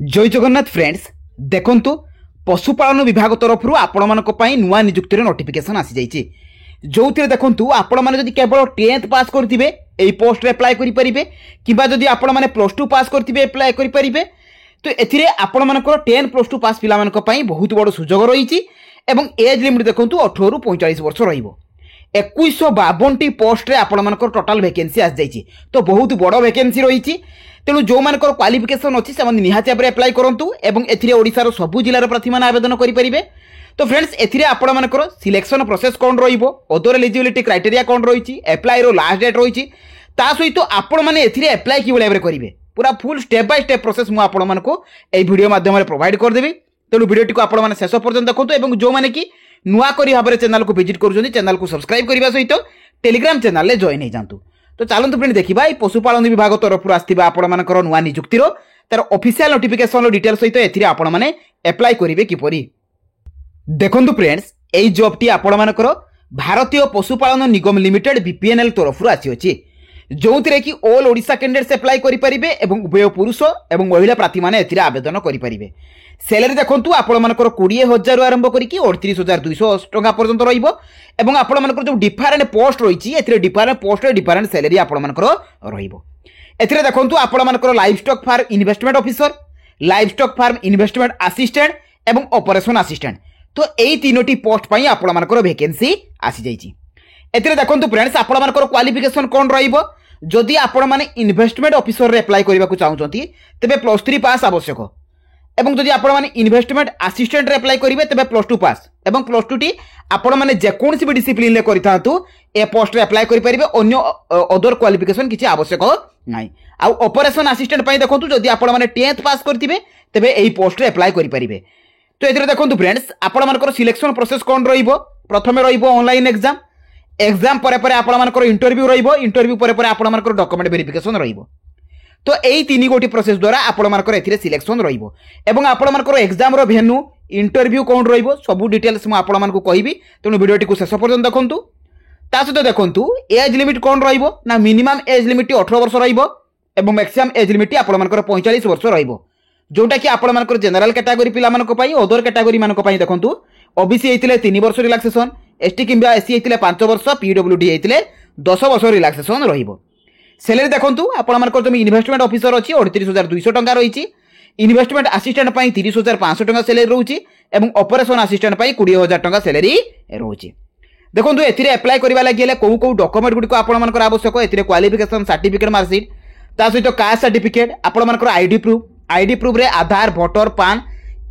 जय जगन्नाथ फ्रेंड्स देखंतु पशुपालन विभाग तरफ आपण नुआ नियुक्तिर नोटिफिकेशन आसी जाइए जो देखंतु आपण माने जदि केवल 10th पास करथिबे एई पोस्ट रे अप्लाई करि परिबे किबा जदि आपण माने +2 पास करथिबे अप्लाई करि परिबे। तो एथिरे आपण मानकर 10 +2 पास पिला मानक पई बहुत बड़ सुजोग रहिछि एवं एज लिमिट देखंतु 18 रु 45 वर्ष रहिबो। 2152 टी पोस्ट रे आपण मानकर टोटल वैकेंसी आसी जाइछि तो बहुत बड़ वैकेंसी रहिछि। तेणु जो मानकर क्वालिफिकेशन अच्छी से निहाती भाव में अप्लाई करूँ एवं एथिरे ओडिशार सबु जिलार प्रार्थी मैंने आवेदन करेंगे। तो फ्रेंड्स एथिरे आपण मानकर सिलेक्शन प्रोसेस कौन रहिबो, अदर एलिजिबिलिटी क्राइटेरिया कौन रही, अप्लाई रो लास्ट डेट रही, ता सहित आपण मैंने एथिरे अप्लाई कि भाव में करेंगे पूरा full step by step process मुझे आपण मानको एई वीडियो माध्यम प्रोवाइड करदेवी। तेणु वीडियो टी आपण मैंने शेष पर्यंत देखो और जो मैंने कि नुआ करी भाव में चैनल को विजिट कर चैनल को सब्सक्राइब करने सहित टेलीग्राम चैनल में जॉइन हो जातु। तो चलते फ्रेंड देखा ये पशुपालन विभाग तरफ आसवा आपण नुआ नियुक्तिर तार ऑफिशियल नोटिफिकेशन डिटेल सहित एथिरे आपण माने अप्लाई करेंगे किपरि। देखंतु फ्रेंड्स एई जॉब टी आपण मानकर भारतीय पशुपालन निगम लिमिटेड बीपीएनएल तरफ आसी अछि जो कि ऑल ओडिशा कैंडिडेट्स अप्लाई करि परिबे एवं उभय पुरुष एवं महिला प्रार्थी माने एथिरे आवेदन करि परिबे। सैलरी देखंतु आपण मानकर 20,000 आरंभ करिकि 38,280 टंका पर्यंत रहिबो एवं आपण मानकर जो डिफरेंट पोस्ट रहिछि एथिरे डिफरेंट पोस्ट रे डिफरेंट सैलरी आपण मानकर रहिबो। एथिरे देखंतु आपण मानकर livestock farm investment officer, livestock farm investment assistant एवं ऑपरेशन असिस्टेंट तो एई तीनोटी पोस्ट पई आपण मानकर वैकेंसी आसी जाइछि। एथिरे देखंतु फ्रेंड्स आपण मानकर क्वालिफिकेशन कोन रहिबो, जदि आपण माने इन्वेस्टमेंट ऑफिसर रे अप्लाई करबा को चाहउछंती तबे +3 पास आवश्यक एवं जदि आपण माने इन्वेस्टमेंट असिस्टेंट रे अप्लाई करिवे तबे +2 पास एवं +2 टी आपण माने जे कोनसी भी डिसिप्लिन ले करिथांतु ए पोस्ट रे अप्लाई करि परिबे, अन्य अदर क्वालिफिकेशन किछि आवश्यक नाही। आ ऑपरेशन असिस्टेंट पई देखंतु जदि आपण माने 10th पास करथिबे तबे एई पोस्ट रे अप्लाई करि परिबे। तो एथिरे देखंतु फ्रेंड्स आपण मानकर सिलेक्शन प्रोसेस कोन रहिबो, प्रथमे रहिबो ऑनलाइन एग्जाम, एग्जाम परे परे आपण मानकर इंटरव्यू रहिबो, इंटरव्यू परे परे आपण मानकर डॉक्यूमेंट वेरिफिकेशन रहिबो। तो एई तीन गोटी प्रोसेस द्वारा आपण मानकर एथिरे सिलेक्शन रहिबो एवं आपण मानकर एग्जाम रो भेन्यू इंटरव्यू कोन रहिबो सब डिटेल्स मु आपण मानकु कहिबी। तेनु वीडियो टी को शेष पर्यंत देखंतु। ता सहित देखंतु एज लिमिट कोन रहिबो ना मिनिमम एज लिमिट 18 वर्ष रहिबो एवं मैक्सिमम एज लिमिट आपण मानकर 45 वर्ष रहिबो, जोटा कि आपण मानकर जनरल कैटेगरी पिला मानक पई अदर कैटेगरी मानक पई देखंतु ओबीसी हेतिले 3 वर्ष रिलैक्सेशन, एसटी किंबा एससी हेतिले 5 वर्ष, पीडब्ल्यूडी हेतिले 10 वर्ष रिलैक्सेशन रहिबो। सैलरी देखंतु आपण मानकर जो इन्वेस्टमेंट ऑफिसर अछि 38,200 टंका रहिछि, इन्वेस्टमेंट असिस्टेंट पई 30,500 टंका सैलरी रहउछि एवं ऑपरेशन असिस्टेंट पई 20,000 टंका सैलरी रहउछि। देखंतु एथिरे अप्लाई करबा लागि गेले को डॉक्यूमेंट गुडी को आपण मानकर आवश्यक, एथिरे क्वालिफिकेशन सर्टिफिकेट मार्कशीट ता सहित कास्ट सर्टिफिकेट आपण मानकर आईडी प्रूफ रे आधार, वोटर, पान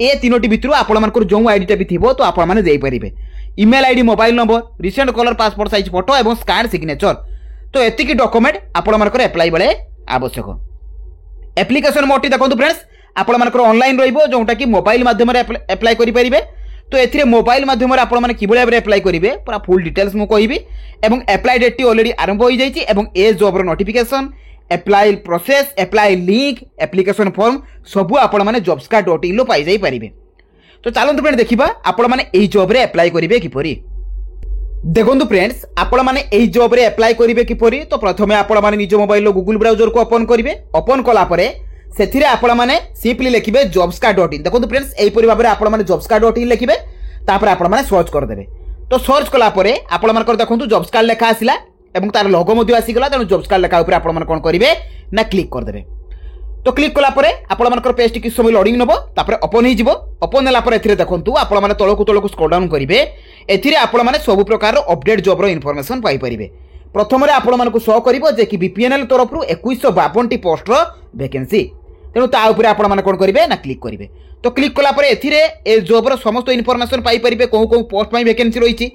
ए तीनोटी भितरु आपण मानकर जो आईडी टा भी थिबो तो आपण माने देई परिबे। Email ID, mobile number, recent colour passport size photo एवं स्कैन सिग्नेचर तो एतिकी डॉक्यूमेंट आपण मानकर अप्लाई बेले आवश्यक। एप्लिकेशन मोड देखंतु फ्रेंड्स आपण मानकर ऑनलाइन रहिबो जोटा कि मोबाइल माध्यम रे अप्लाई करि परिबे। तो एथिरे मोबाइल माध्यम रे आपण माने किबळे भाबरे अप्लाई करिवे पूरा फुल डिटेल्स मु कहिबी एवं अप्लाई डेट टी ऑलरेडी आरंभ होई जाईची एवं ए जॉब रो notification, apply process, apply link, application form सबु आपण माने jobscard.in लो पाई जाई परिबे। तो चलंतु फ्रेंड देखिबा आपण माने एई जॉब रे अप्लाई करिवे किपरि। देखंतु फ्रेंड्स आपण माने एई जॉब रे अप्लाई करिवे किपरि। तो प्रथमे आपण माने निज मोबाइल गूगल ब्राउजर को ओपन करिवे, ओपन कला परे सेथिरे आपण माने सिंपली लिखिबे jobscard.in। देखंतु फ्रेंड्स एई परि भाबरे आपण माने jobscard.in लिखिबे, तापर आपण माने सर्च कर देबे। तो सर्च कला परे आपण मानकर देखंतु jobscard लेखा आसिला एवं तार लोगो मध्ये आसी गला, तेनु jobscard लेखा ऊपर आपण माने कोन करिवे ना क्लिक कर देबे। तो क्लिक कला परे आपण मानकर पेज टी कि समय लोडिंग नबो, तापर ओपन ही जिवो। ओपन होला परे एथिरे देखंतु आपण माने तळकु स्क्रॉल डाउन करिवे, एथिरे आपण माने सब प्रकार अपडेट जॉब रो इन्फॉर्मेशन पाई परिबे। प्रथम रे आपण मानकु शो करिवो जे कि बीपीएनएल तरफ रु 2152 टी पोस्ट रो वैकेंसी, तेनु ता ऊपर आपण माने कोन करिवे ना क्लिक करिवे। तो क्लिक कला परे एथिरे ए जॉब रो समस्त इन्फॉर्मेशन पाई परिबे, को पोस्ट पई वैकेंसी रहिछि,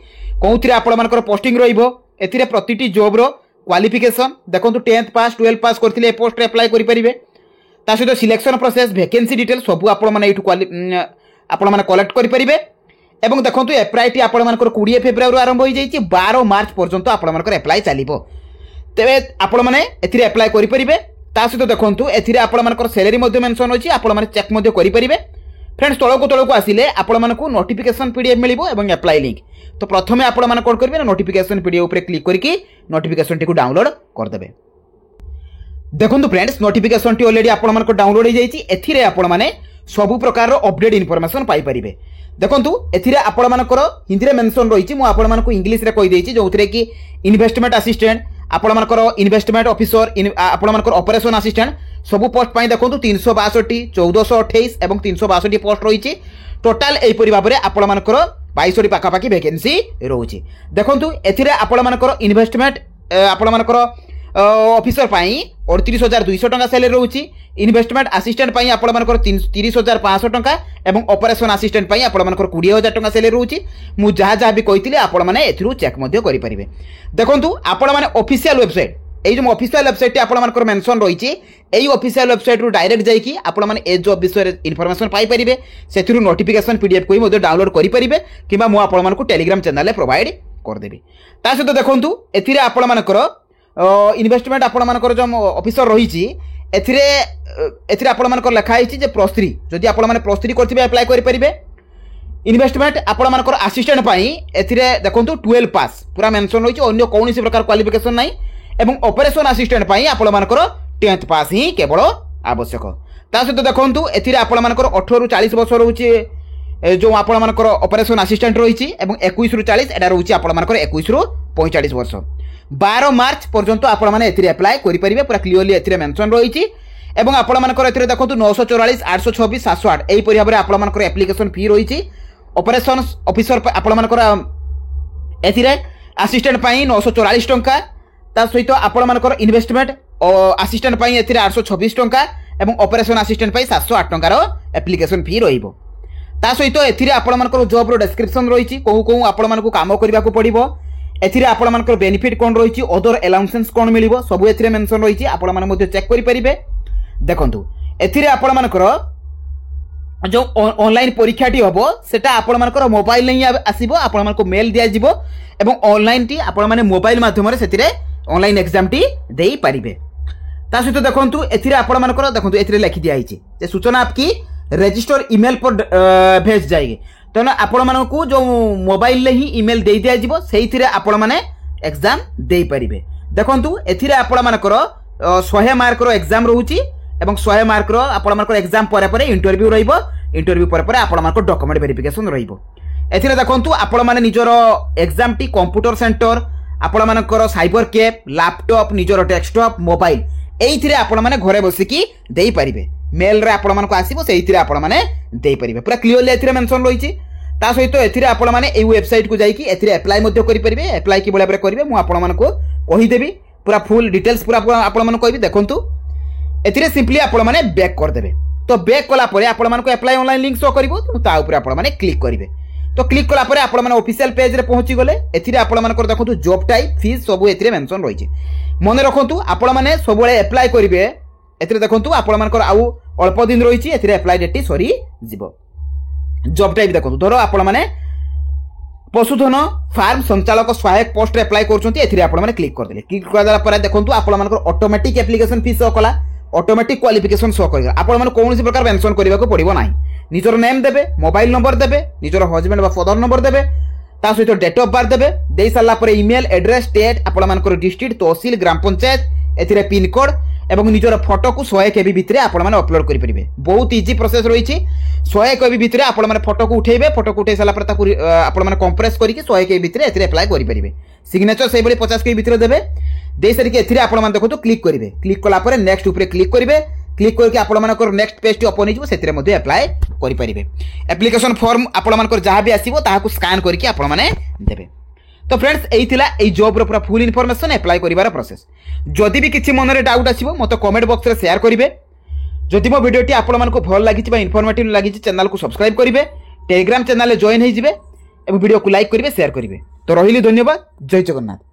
कोउथिरे आपण मानकर पोस्टिंग रहिबो, एथिरे प्रतिटी जॉब रो क्वालिफिकेशन देखंतु 10th पास 12 पास करथिले ए पोस्ट रे अप्लाई करि परिबे। ता सहित सिलेक्शन प्रोसेस, वैकेंसी डिटेल सब आपण माने एठु आपण माने कलेक्ट करि परिबे एवं देखंतु अप्लाई टी आपण मानकर 20 फेब्रुआरी आरंभ होई जाईछि, 12 मार्च पर्यंत आपण मानकर अप्लाई चलिबो। तेबे आपण माने एथिरे अप्लाई करि परिबे। ता सहित देखंतु एथिरे आपण मानकर सैलरी मध्ये मेंशन होछि, आपण माने चेक मध्ये करि परिबे। फ्रेंड्स तळकु आसिले आपण मानकु नोटिफिकेशन पीडीएफ मिलिबो एवं अप्लाई लिंक। तो प्रथमे आपण माने कोन करबे ना नोटिफिकेशन पीडीएफ ऊपर क्लिक करिकि नोटिफिकेशन टी को डाउनलोड कर देबे। देखो फ्रेंड्स नोटिफिकेशन टी ऑलरेडी आपण मानको डाउनलोड हो जाइए एथिरे आपण माने सब प्रकार अपडेट इनफॉरमेशन पाई परिबे। देखंतु एथिरे आपण मानकर हिंदी रे मेंशन रहिछि मु आपण मानको इंग्लिश रे कहि देछि जोथिरे कि इन्वेस्टमेंट असिस्टेंट आपण मानकर इन्वेस्टमेंट ऑफिसर आपण मानकर ऑपरेशन असिस्टेंट सब पोस्ट पाई देखंतु 362 1428 एवं 362 पोस्ट रहिछि। टोटाल एई परि भाबरे आपण मानकर 22 पाखापाखि वैकेंसी रहुछि। देखंतु एथिरे आपण मानकर इन्वेस्टमेंट आपण मानकर ऑफिसर पाई 38,200 टंका सैलरी रोची। इन्वेस्टमेंट असिस्टेंट पाई आपण मानकर 30,500 टंका एवं ऑपरेशन असिस्टेंट पाई आपण मानकर 20,000 टंका सैलरी रोची। मु जहा जहा भी कहितले आपण माने एथिरु चेक मध्ये करि परिबे। देखंतु आपण माने ऑफिशियल वेबसाइट एई जो ऑफिशियल वेबसाइट आपण मानकर मेंशन रहिछि एई ऑफिशियल वेबसाइट रु डायरेक्ट जाई कि आपण माने ए जॉब विषय इन्फॉर्मेशन पाई परिबे। सेथिरु नोटिफिकेशन पीडीएफ कोइ मध्ये डाउनलोड करि परिबे किबा मु आपण मानकु टेलीग्राम चैनल रे प्रोवाइड कर देबी। ता सहित देखंतु एथिरे आपण मानकर इन्वेस्टमेंट आपण मानकर जो ऑफिसर रही एथिरे आपण मानकर लिखा है जे +3 जदि आपण माने +3 करथिबे अप्लाई करि परिबे। इन्वेस्टमेंट आपण मानकर असिस्टेंट पाई एथिरे देखंतु 12 पास पूरा मेंशन रही अन्य कोनोसी प्रकार क्वालिफिकेशन नाही एवं ऑपरेशन असिस्टेंट पाई आपण मानकर 10th पास ही केवल आवश्यक। ता सहित देखंतु एथिरे आपण मानकर 18 रु 40 वर्ष रहउची जो आपण मानकर ऑपरेशन असिस्टेंट रही एवं 21 रु 40 एडा रहउची आपण मानकर 21 रु 45 वर्ष। 12 मार्च पर्यंत आपण माने एथिरे अप्लाई करि परिबे पूरा क्लियरली एथिरे मेंशन रहिछि एवं आपण मानकर एथिरे देखंतु 944 826 708 एई परि भाबरे आपण मानकर एप्लीकेशन फी रहिछि। ऑपरेशन ऑफिसर आपण मानकर एथिरे असिस्टेंट पाई 944 टंका ता सहित आपण मानकर इन्वेस्टमेंट असिस्टेंट पाई एथिरे 826 टंका एवं ऑपरेशन असिस्टेंट पाई 708 टंका रो एप्लीकेशन फी रहिबो। ता सहित एथिरे आपण मानकर जॉब रो डिस्क्रिप्शन रहिछि कोहू कोहू आपण मानकु काम करबा को पड़िबो एथिरे आपण मानकर बेनिफिट कोन रहिछि अदर अलाउंसेंस कोन मिलिबो सब एथिरे मेंशन रहिछि आपण माने मध्ये चेक करि परिबे। देखंतु एथिरे आपण मानकर जो ऑनलाइन परीक्षाटी हबो सेटा आपण मानकर मोबाइल नहीं आसीबो आपण मानको मेल दिया जिवो एवं ऑनलाइन टी आपण माने मोबाइल माध्यम रे सेथिरे ऑनलाइन एग्जाम टी देई परिबे। ता सहित देखंतु एथिरे आपण मानकर देखंतु एथिरे लिखि दिया हिछि जे सूचना आपकी रजिस्टर ईमेल पर भेज जाएगी तेना आपण मानकु जो मोबाइल ले ही ईमेल दे दिया जिवो सेइथिरे आपण माने एग्जाम देई परिबे। देखंतु एथिरे आपण मानकर 100 मार्क रो एग्जाम रहउची एवं 100 मार्क रो आपण मानकर एग्जाम परे परे इंटरव्यू रहिबो इंटरव्यू परे परे आपण मानकर डॉक्यूमेंट वेरिफिकेशन रहिबो। एथिरे देखंतु आपण माने निजर एग्जाम टी कंप्यूटर सेंटर आपण मानकर साइबर कैफ लैपटॉप निजर डेस्कटॉप मोबाइल एइथिरे आपण माने घरे बसिकी देई परिबे। मेल रे आपण मानको आसीबो सेइथिरे आपण माने देई परिबे पूरा क्लियरली एथिरे मेंशन रहिछि। ता सहित एथिरे आपण माने ए वेबसाइट को जाई कि एथिरे अप्लाई मध्ये करि परिबे। अप्लाई कि बळे बळे करिवे मु आपण मानको कहि देबी पूरा फुल डिटेल्स पूरा आपण मानको कहबी। देखंतु एथिरे सिंपली आपण माने बैक कर देबे तो बैक कला परे आपण मानको अप्लाई ऑनलाइन लिंक शो करिवो तो ता ऊपर आपण माने क्लिक करिवे तो क्लिक कला परे आपण माने ऑफिशियल पेज रे पहुंची गले एथिरे आपण मानको देखंतु जॉब टाइप फीस सब एथिरे मेंशन रहिछि। मने रखंतु आपण माने सब बळे अप्लाई करिवे एथिरे देखंतु आपण मानकर आउ अल्प दिन रहिछि एथिरे अप्लाई डेट सरी जिवो। जॉब टाइप देखंतु धरो आपण माने पशुधन फार्म संचालक सहायक पोस्ट रे अप्लाई करछंती एथिरे आपण माने क्लिक कर देले। क्लिक कर देला पर देखंतु आपण मानकर ऑटोमेटिक एप्लीकेशन फी शो कला ऑटोमेटिक क्वालिफिकेशन शो करगा आपण माने कोनोसी प्रकार मेंशन करबा को पड़िबो नाही। निजर नेम देबे मोबाइल नंबर देबे निजर हस्बैंड बा फादर नंबर देबे ता सहित डेट ऑफ बर्थ देबे देई साला पर ईमेल एड्रेस स्टेट आपण मानकर डिस्ट्रिक्ट तहसील ग्राम पंचायत एथिरे पिन कोड एवं निजर फोटो को 100 KB भितरे आपण माने अपलोड करि परिबे। बहुत इजी प्रोसेस रहिछि 100 KB भितरे आपण माने फोटो को उठेबे फोटो को उठै साला पर ताकू आपण माने कंप्रेस करिके 100 KB भितरे एथिरे अप्लाई करि परिबे। सिग्नेचर सेहि बळे 50 KB भितरे देबे देई सरी के एथिरे आपण माने देखो तो क्लिक करिवे। क्लिक कला पर नेक्स्ट ऊपर क्लिक करिवे क्लिक करके आपण मानकर नेक्स्ट पेज टी ओपन हिजबो सेतिरे मध्ये अप्लाई करि परिबे। एप्लीकेशन फॉर्म आपण मानकर जहां भी आसीबो ताहाकू स्कैन करके आपण माने देबे। तो फ्रेंड्स एई थिला एई जॉब रो पूरा फुल इन्फॉर्मेशन अप्लाई करिवार प्रोसेस। जदि भी किछि मन रे डाउट आसीबो मते कमेंट बॉक्स रे शेयर करिवे। जदि मो वीडियो टी आपण मानको भल लागिछि बा इन्फॉर्मेटिव लागिछि चैनल को सब्सक्राइब करिवे टेलीग्राम चैनल रे जॉइन होई जिवे एवं वीडियो को लाइक करिवे शेयर करिवे। तो रहिली धन्यवाद जय जगन्नाथ।